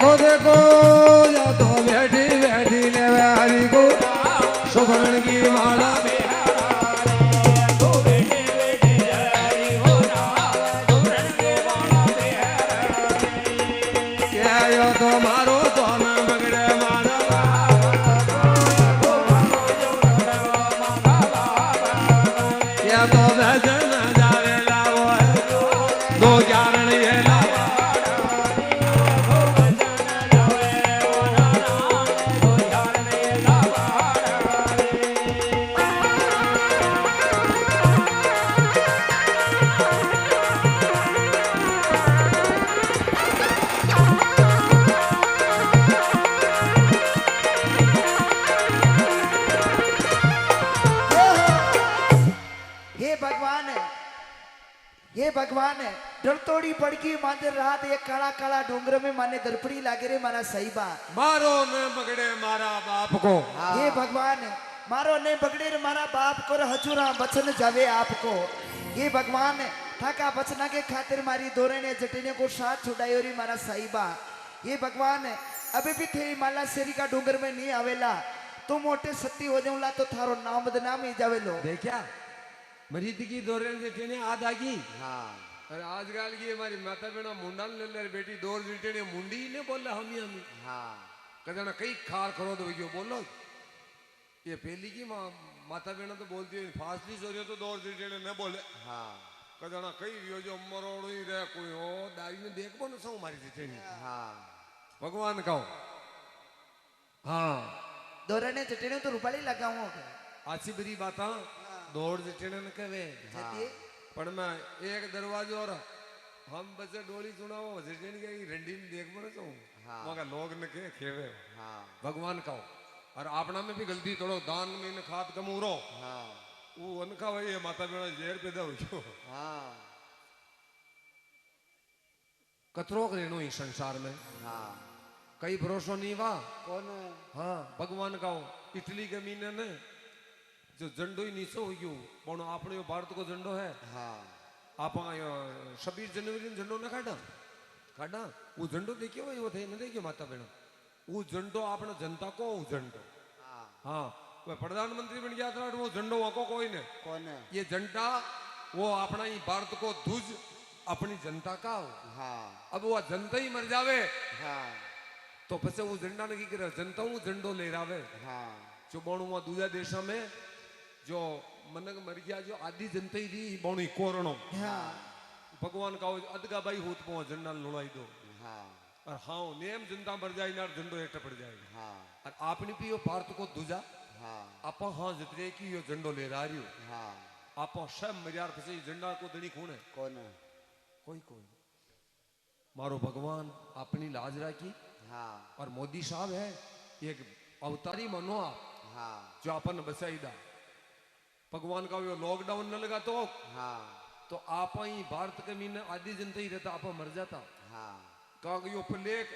देखो देखो या तो बैठी बैठी ले हरि को सुखरण की माला तो मारो तो न बगड़े मारा या तो भजन जावे लावो दो कारण ये लावा हे भगवान डरतोड़ी पड़की मांदर रात ये काला काला डोंगर में माने दरपड़ी लागे रे मारा सहीबा मारो न बगड़े मारा बाप को हे भगवान मारो ने बगड़े रे मारा बाप को हजूरा बचन जावे आपको हे भगवान ठाका बचना के खातिर मारी दोरे ने जटिने को साथ छुड़ायो री मारा सहीबा हे भगवान अभी भी थे माला शेरी का डोंगर में नहीं आवेला तो मोटे सत्ती हो जाऊला तो थारो नाम बदनाम ही जावेलो देखा मरीद की दौरे जेठे आद आगी हाँ और आजकल की हमारी माता बहना मुंडा ले ले बेटी दौर जेठे मुंडी ने बोला हम हाँ कहना कई खार करो तो भैया बोलो ये पहली की माता बहना तो बोलती है फासली सो तो दौर जेठे न बोले हाँ कहना कई रियो जो मरोड़ ही रहे कोई हो दाई ने देख बो न सौ मारी जेठे हाँ भगवान कहो हाँ दोरे ने जटिने तो रुपाली लगाऊं आसी बरी बात दौड़ जेठे न कहे पर मैं एक दरवाजो और हम बसे डोली सुनाओ जेठे के रंडी में देख बो न सौ मगर लोग न के खेवे भगवान कहो और आपना में भी गलती थोड़ो दान में न खाद कमूरो वो उनका वही है माता बेड़ा जेर पैदा हो कतरोक रेनो ही संसार में कई भरोसा नहीं वा कौन हाँ भगवान कहो इटली के मीने ने जो झंडो ही नीचो हो गयो पण आपने भारत को झंडो है आप 26 जनवरी में झंडो न काढ़ा वो झंडो देखियो वो थे न देखियो माता बहना वो झंडो आपने जनता को वो झंडो हाँ वह प्रधानमंत्री बन गया था वो झंडो वहां को कोई ने कौन ये झंडा वो अपना ही भारत को ध्वज अपनी जनता का हो अब वो जनता ही मर जावे तो पछे वो झंडा ने की करे जनता वो झंडो ले रावे जो बोणु दूसरा देशों में जो मनक मर गया जो आदि जनता ही दी बोणी कोरोना भगवान का अदगा बाई होत पो झंडा लुड़ाई दो और हाँ नेम जनता मर जाए ना झंडो हेठ पड़ जाएगा और आपने भी यो भारत को दूजा आप हाँ जितने की यो झंडो ले रही हो आप सब मरियार फसे झंडा को दड़ी कौन है कोई कोई मारो भगवान अपनी लाज राखी और मोदी साहब है एक अवतारी मनो आप जो अपन बसाई दा भगवान का वो लॉकडाउन न लगा तो आप ही भारत के मीन आदि जनता ही रहता आप मर जाता कहा यो प्लेग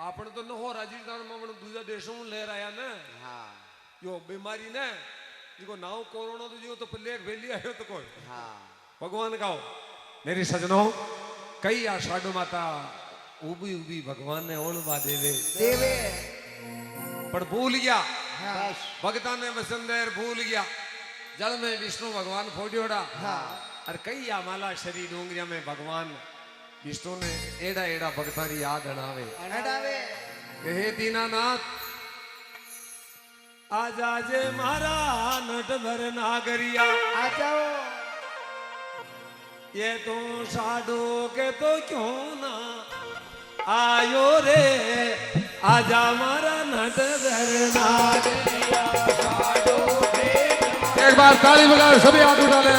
आपने तो न हो राजस्थान में दूसरा देशों में ले रहा न यो बीमारी न जो नाव कोरोना तो जो तो प्लेग फैली आयो तो कोई भगवान का मेरी सजनों कई आ साधु माता उबी उबी भगवान ने ओलवा देवे पर भूल गया भगता ने वसंदेर भूल गया जल में विष्णु भगवान फोड़ियोड़ा और कई आ माला शरीर डोंगरिया में भगवान विष्णु ने एड़ा एड़ा भगता की याद अनावे हे दीनानाथ आज आजे मारा नट भर नागरिया आ जाओ ये तो साधु के तो क्यों ना आयो रे आजा मारा नट भर नागरिया साधु के एक बार ताली बजाओ सभी हाथ उठा ले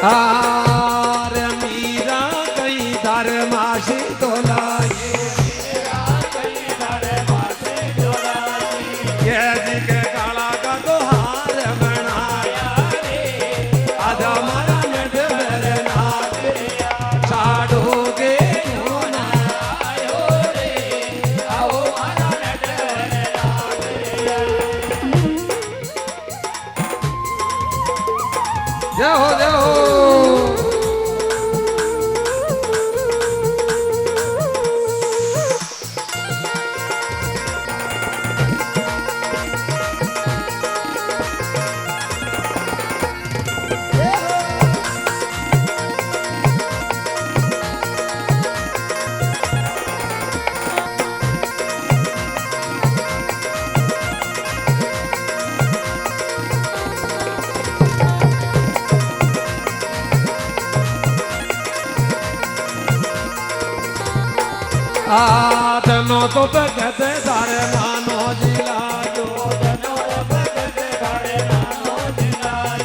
आरे मीरा कई धर्माशी तोलाये ये जी के काला का तो हार बनाया रे आजा मारा नट मेरे नाथ साधु के आधनो तो भगत दारे नानो जिला जो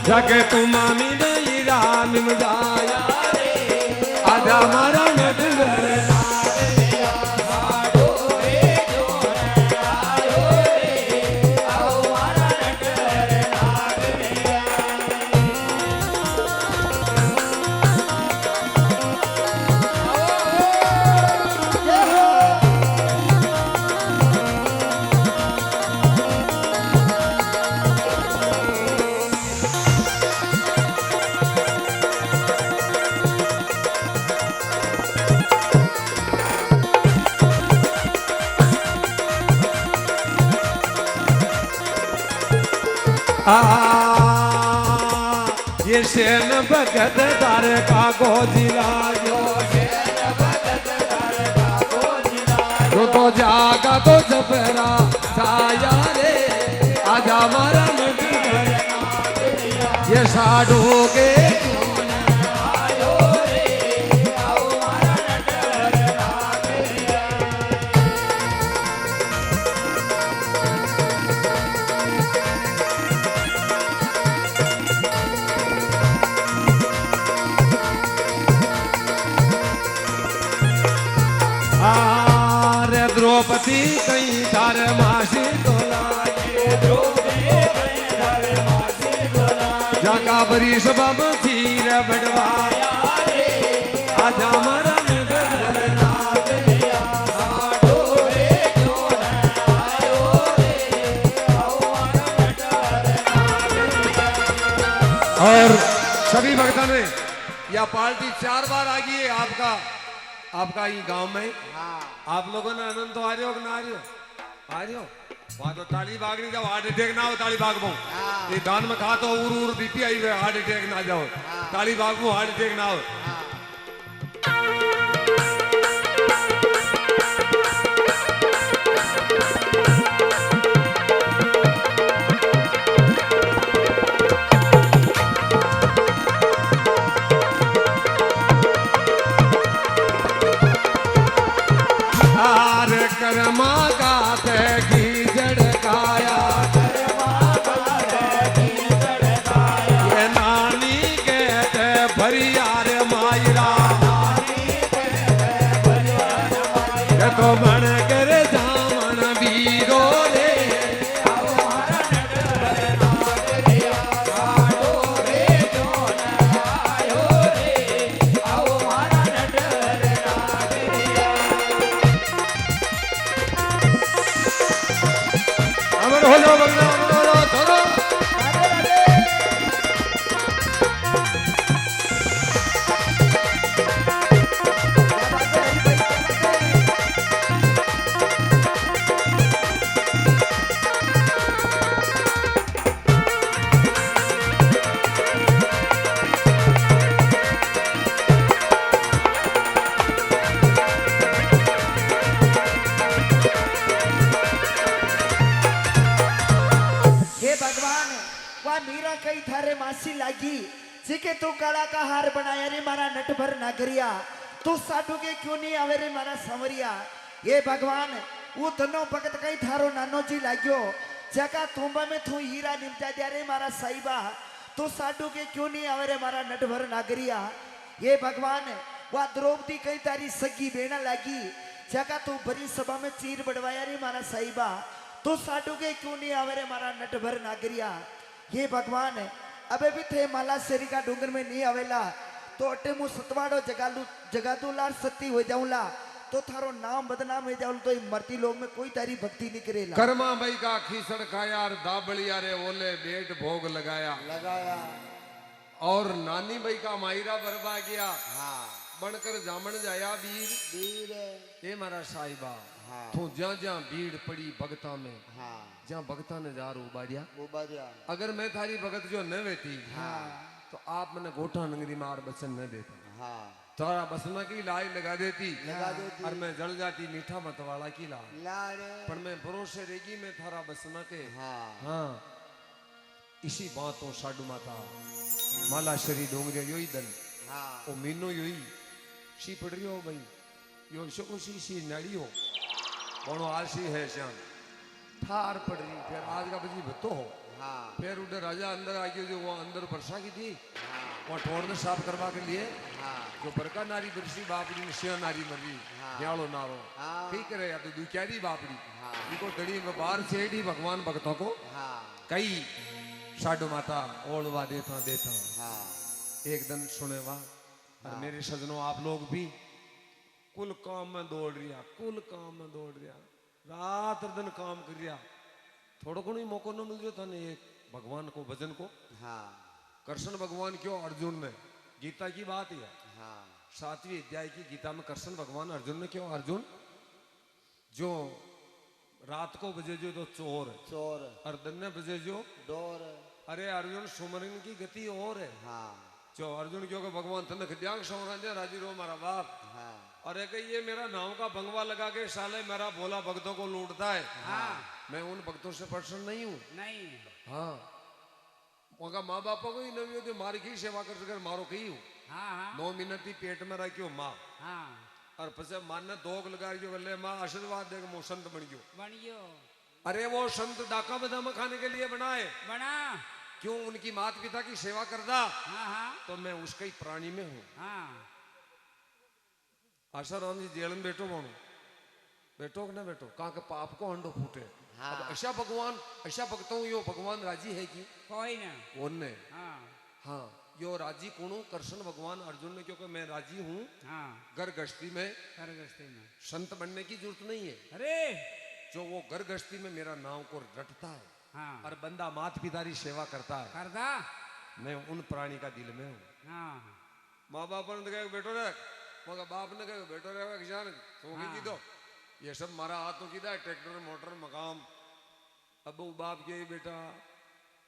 जगे तू मामी नहीं राम जाया आजा मारा नटवर ये शेन भगत दार का गोजिला जो तो जागा तो जबरा साया रे आजा मारा नटवर ये साधु के द्रौपदी कई धर मासी जगा बरी सभा में चीर बड़वाया आजा मारा और सभी भक्तों ने यह पार्टी 4 बार आ गई है आपका ही गांव में। आप लोगों ने आनंद तो आ रहे हो कि ना आ रहे हो? आ रहे हो? वहां तो ताली बागनी जाओ, हार्ट अटैक ना हो ताली बागबो। ये दान में खा तो उर बीपी आई हुए हार्ट अटैक ना जाओ, ताली बागबो हार्ट अटैक ना हो। कर्मा गाते की जड़काया ये नानी कहते भरियार मायरा ये तो बन कर जामन वीरो रे हो जाओ बंदा चलो मीरा कई थारे मासी लागी जिके तू काला का हार बनाया रे मारा नटभर नागरिया तू साधु के क्यों नहीं आवे रे मारा संवरिया। ये भगवान वो धनो भगत कई थारो नानो जी लाग्यो जका तुम्बा में तू हीरा निमता दिया रे मारा साहिबा तू साधु के क्यों नहीं आवे रे मारा नटभर नागरिया। ये भगवान वह द्रौपदी कई तारी सगी बेना लागी जका तू भरी सभा में चीर बढ़वाया रे मारा साहिबा तू साधु के क्यों नहीं आवे रे मारा नटभर नागरिया। ये भगवान अबे भी थे माला शेरी का डूंगर में नहीं आवेला तो अटे मु सतवाड़ो जगादू लार सती हो जाऊला तो थारो नाम बदनाम हो जाऊल तो मरती लोग में कोई तारी भक्ति नहीं करेला। कर्मा भाई का खीसड़ खाया दाबड़िया रे ओले बेट भोग लगाया और नानी भाई का मायरा बरबा गया बनकर जामन जाया वीर ये मारा साहिबा तो जहाँ जहाँ भीड़ पड़ी भगता में जहाँ भगता ने जार उबारिया अगर मैं थारी भगत जो न वेती तो आप मैंने गोठा नगरी मार बसन न देता तारा बसना की लाई लगा देती और मैं जल जाती मीठा मतवाला की ला पर मैं भरोसे रेगी में थारा बसना के हाँ इसी बातों साडू माता माला शरी डोंगरे योई दल ओ मीनो योई शी पड़ रही हो भाई यो शकुशी सी नड़ियो बणो आलसी है श्याम ठार पड़ रही फिर आज का बजी भत्तो हो हाँ फिर उधर राजा अंदर आ गयो जो वो अंदर वर्षा की थी हाँ वहाँ ठोड़ साफ करवा के लिए हाँ जो बरका नारी दर्शी बापड़ी ने सिया नारी मरी हाँ। न्यालो नारो हाँ। ठीक करे या तो दुक्यारी बापड़ी हाँ। इनको दड़ी में बाहर छेड़ी भगवान भक्तों को हाँ कई साडो माता ओढ़वा देता देता हाँ एक दिन सुने वाह और मेरे सजनों आप लोग भी कुल काम में दौड़ रिया कुल काम में दौड़ रिया रात और दिन काम कर रिया थोड़ा को नहीं मौको न मिल जो था एक भगवान को भजन को हाँ कृष्ण भगवान क्यों अर्जुन ने गीता की बात है हाँ 7वीं अध्याय की गीता में कृष्ण भगवान अर्जुन ने क्यों अर्जुन जो रात को बजे जो तो चोर है चोर और दिन ने बजे जो डोर अरे अर्जुन सुमरन की गति और है हाँ जो अर्जुन क्यों कि भगवान तने खद्यांग सौरांजे राजी रो मारा बाप हाँ अरे कि ये मेरा नाम का भंगवा लगा के साले मेरा भोला भक्तों को लूटता है हाँ मैं उन भक्तों से प्रसन्न नहीं हूँ नहीं हाँ मगर माँ बापा को ही नहीं हो मारी की सेवा कर सके मारो कही हूँ हाँ हाँ 9 मिनट ही पेट में रखियो माँ हाँ और पसे माँ ने दोग लगा रही बोले माँ आशीर्वाद दे मो संत बन गयो बनियो अरे वो संत डाका बदाम खाने के लिए बनाए बना क्यों उनकी माता पिता की सेवा करता हाँ हाँ तो मैं उसका ही प्राणी में हूँ हाँ आशाराम जी जेल में बैठो बोनो बैठो कि ना बैठो कहा के पाप को अंडो फूटे हाँ। अब ऐसा भगवान ऐसा भक्तों यो भगवान राजी है कि कोई ना कौन ने हाँ हाँ यो राजी कौन हूँ कृष्ण भगवान अर्जुन ने क्योंकि मैं राजी हूँ हाँ घर गश्ती में कर गस्ते में संत बनने की जरूरत नहीं है अरे जो वो घर गश्ती में मेरा नाम को रटता है हाँ और बंदा मात पिता की सेवा करता है करदा मैं उन प्राणी का दिल में हूँ हाँ माँ बाप ने कहे बेटो रे मगर बाप ने कहे बेटो रे जान सोगी की दो ये सब मारा हाथों की दा ट्रैक्टर मोटर मकाम अब वो बाप के बेटा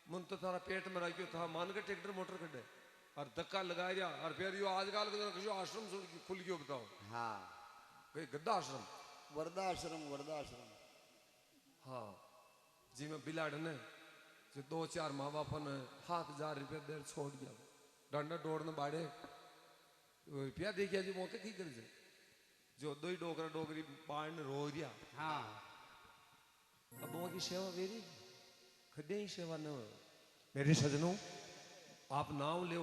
मन तो तारा पेट में रखियो था मान के ट्रैक्टर मोटर कटे और धक्का लगा दिया और फिर यो आजकल के आश्रम खुल गयो बताओ हाँ कहीं गद्दा आश्रम वर्धाश्रम हाँ जी में बिलाड़ ने जो 2-4 माँ बाप ने 7,000 रुपया देर छोड़ दिया डंडा दौड़ने बाड़े रुपया देखिया जी मौके की कर जो 2 डोकरा डोकरी पान रो रिया हाँ अब वहाँ की सेवा मेरी खदे ही सेवा न हो मेरे सजनों आप नाम ले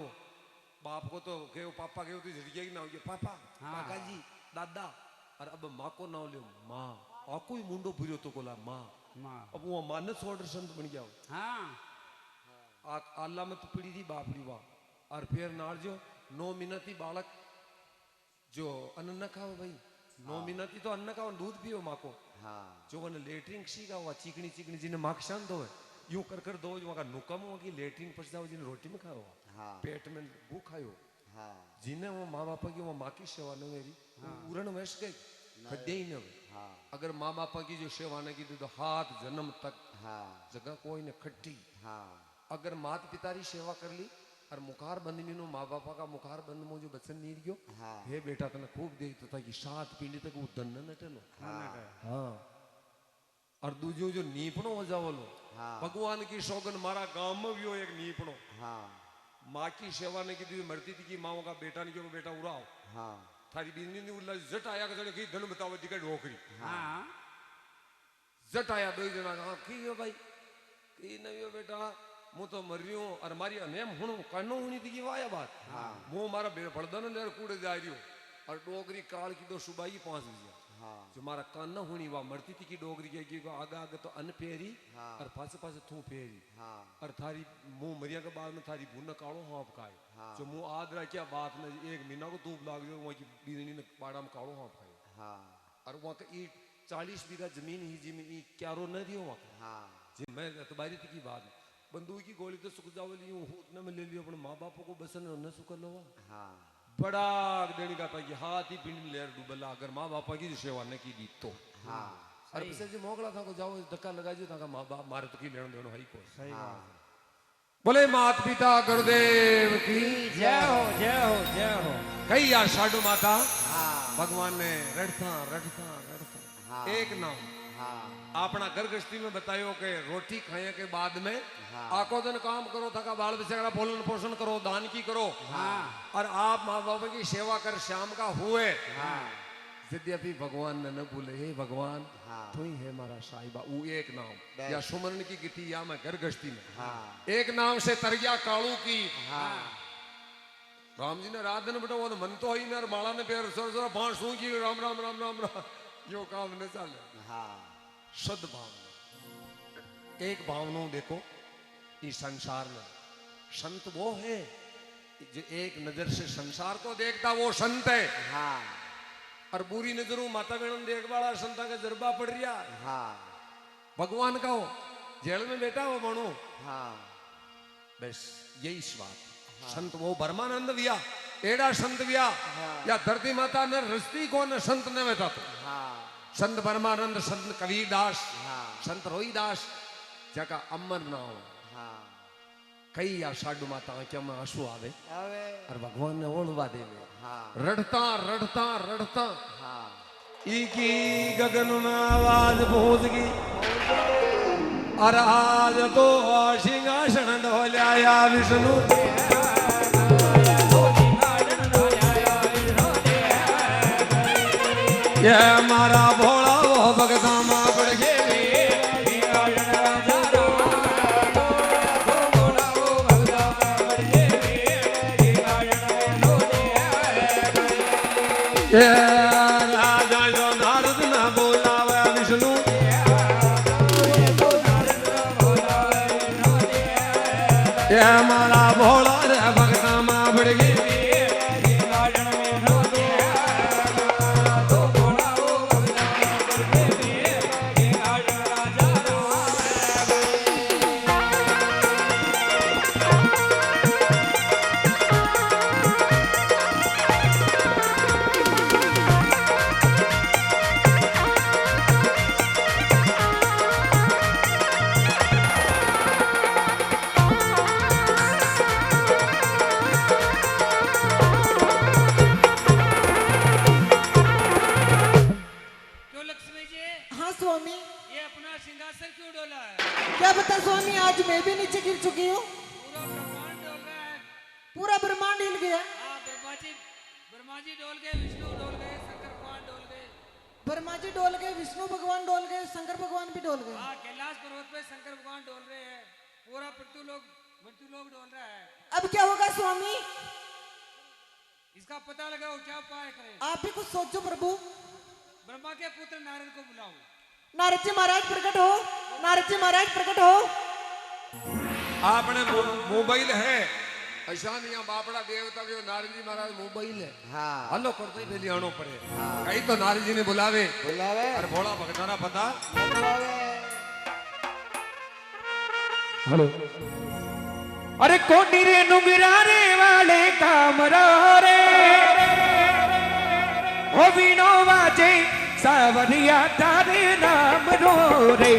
बाप को तो कहो पापा कहो तो झटकेगी ना हो पापा हाँ। काका जी दादा और अब माँ को नाम ले माँ आको ही मुंडो भूरियो तो कोला माँ माँ अब वो मानस ऑर्डर संत बन गया हाँ आल्ला में तो पड़ी थी बापड़ी वाह और फिर नार जो 9 मिनट ही बालक जो अन्न न खाओ भाई 9 मिनट ही तो अन्न खाओ दूध पियो माँ को हाँ जो वन लेटरिन सीखा हुआ चिकनी चिकनी जिन्हें माँ शांत हो यूं कर दो जो वहाँ नुकम हो कि लेटरिन पच जाओ जिन्हें रोटी में खाओ हाँ पेट में भूख खाओ हाँ जिन्हें वो माँ बापा की वो माँ की सेवा न मेरी उरण वैस गए खद्य ही न हाँ अगर माँ बापा की जो सेवा न की तो हाथ जन्म तक हाँ जगह कोई ने खट्टी हाँ अगर माता पिता की सेवा कर ली और मुखार बंद मीनो माँ बापा का मुखार बंद में जो बचन नहीं गयो हाँ हे बेटा तने खूब दे तो ताकि 7 पीढ़ी तक वो दन न टलो हाँ और दूजो जो नीपणो हो जाओ लो हाँ भगवान की सौगन मारा गांव में भी हो एक नीपणो हाँ माँ की सेवा ने की दी मरती थी कि माँ का बेटा नहीं क्यों बेटा उड़ाओ हाँ थारी बीनी ने उल्ला जट आया कि की धन बताओ दी का डोकरी हाँ जट आया 2 जना कहा की हो भाई की नहीं हो बेटा मु तो मरियो और मारी अनेम हुणो कानो हुनी थी की वाया बात हाँ मु मारा बड़दन लेर कूड़े जा रही हो और डोगरी काल की तो सुबाई 5 बजे हाँ जो मारा कान्ना हुनी वा मरती थी की डोगरी की आगा आगे तो अन फेरी हाँ और पास पास थू फेरी हाँ और थारी मुंह मरिया के बाद में थारी भून काड़ो हाँप खाए हाँ। जो मुंह आद रहा क्या बात में 1 महीना को धूप लाग जो वहाँ की बीजनी ने बाड़ा में काड़ो हाँप खाए हाँ और वहाँ का 40 बीघा जमीन ही जमीन क्यारो न दियो वहाँ का हाँ जी मैं तुम्हारी थी की बात बंदूक की गोली तो सुख जाओ ली उतने में ले लियो अपने माँ बापों को बसन न सुख लो हाँ बड़ा देने का था कि हाथ ही पिंड लेर डूबला अगर माँ बापा की जो सेवा न की दी तो हाँ और पिछले जो मोकला था को जाओ धक्का लगा जो था माँ बाप मारे तो की लेना देना है को सही हाँ बात बोले मात पिता गुरुदेव की जय हो जय हो जय हो कई यार साडू माता हाँ भगवान ने रड़ता रड़ता रड़ता हाँ। एक नाम हाँ अपना घर गृहस्थी में बतायो कि रोटी खाने के बाद में हाँ। आको दिन काम करो थका बाल बच्चे का पोलन पोषण करो दान की करो हाँ और आप माँ बाप की सेवा कर शाम का हुए हाँ यद्यपि भगवान ने न बोले हे भगवान हाँ। तू ही है हमारा साहिबा वो एक नाम बस। या सुमरन की गिटी या मैं घर गश्ती में हाँ एक नाम से तरगिया कालू की हाँ राम जी ने रात दिन बेटा वो मन तो ही मेरे माला ने पैर सर सर बांसू की राम राम राम राम राम यो काम न चले हाँ शुद्ध भावना एक भावना देखो इस संसार में संत वो है जो एक नजर से संसार को देखता वो संत है हाँ और बुरी नजरों माता बहन देख वाला संता का जरबा पड़ रहा हाँ भगवान का हो जेल में बैठा हो मनो हाँ बस यही बात संत वो परमानंद विया एड़ा संत विया या धरती माता ने रस्ती को न संत ने बैठा तो हाँ संत परमानंद संत कबीरदास हाँ संत रोहीदास जका अमर ना हो हाँ कई या साधु माता क्या में आंसू आवे अबे और भगवान ने ओढ़वा देवे हाँ रड़ता रड़ता रड़ता हाँ इकी गगन में आवाज पहुंच गई और आज तो सिंहासन ढोल्या विष्णु ये मारा भोला वो भगता मां पड़ गए ये राजा जो नारद ना बोलावे विष्णु ये मारा भोला रे भगता मां पड़ गई क्यों लक्ष्मी जी हाँ स्वामी ये अपना सिंहासन क्यों डोला है? क्या बता स्वामी, आज मैं भी नीचे गिर चुकी हूँ। पूरा ब्रह्मांड डोल रहा है। पूरा ब्रह्मांड हिल गया। हाँ ब्रह्मा जी डोल गए, विष्णु डोल गए, शंकर भगवान डोल गए। ब्रह्मा जी डोल गए, विष्णु भगवान डोल गए, शंकर भगवान भी डोल गए। हाँ कैलाश पर्वत पे शंकर भगवान डोल रहे हैं। पूरा मृत्यु लोग डोल रहा है। अब क्या होगा स्वामी? इसका पता लगाओ, क्या उपाय करें? आप भी कुछ सोचो प्रभु। ब्रह्मा के पुत्र नारद को बुलाओ। नारद जी महाराज प्रकट हो, नारद जी महाराज प्रकट हो। आपने मोबाइल है ऐसा नहीं है बापड़ा देवता भी नारद जी महाराज मोबाइल है हाँ हलो करते ही पहले आनो पड़े कहीं तो नारद जी ने बुलावे बुलावे और भोला भगताना पता बुलावे हेलो अरे कोडी रे नुंगरारे वाले कामरा रे हो वीणो वाजे सावरिया तारे नाम रो रे